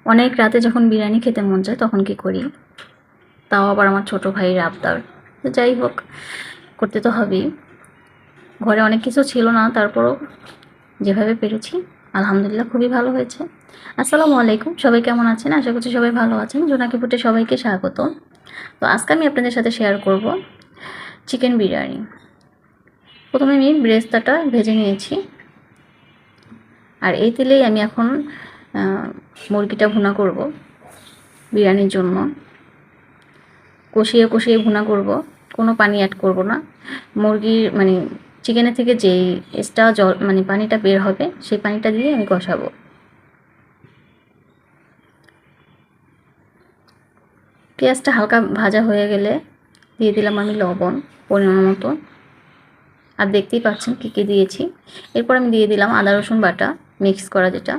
অনেক রাতে যখন বিরিয়ানি খেতে মন চায় তখন কি করি, তাও আবার আমার ছোটো ভাইয়ের আবদার। তো যাই হোক, করতে তো হবেই। ঘরে অনেক কিছু ছিল না, তারপরও যেভাবে পেরেছি আলহামদুলিল্লাহ খুবই ভালো হয়েছে। আসসালামু আলাইকুম, সবাই কেমন আছেন? আশা করছি সবাই ভালো আছেন। জোনাকি ফুটে সবাইকে স্বাগত। তো আজকে আমি আপনাদের সাথে শেয়ার করব চিকেন বিরিয়ানি। প্রথমে আমি ব্রেস্তাটা ভেজে নিয়েছি, আর এই তেলেই আমি এখন মুরগিটা ভুনা করব বিরিয়ানির জন্য। কষিয়ে কষিয়ে ভুনা করব, কোনো পানি অ্যাড করব না। মুরগির মানে চিকেনের থেকে যেই এক্সট্রা জল মানে পানিটা বের হবে সেই পানিটা দিয়ে আমি কষাবো। পেঁয়াজটা হালকা ভাজা হয়ে গেলে দিয়ে দিলাম আমি লবণ পরিমাণ মতো, আর দেখতেই পাচ্ছেন কী কী দিয়েছি। এরপর আমি দিয়ে দিলাম আদা রসুন বাটা মিক্স করা, যেটা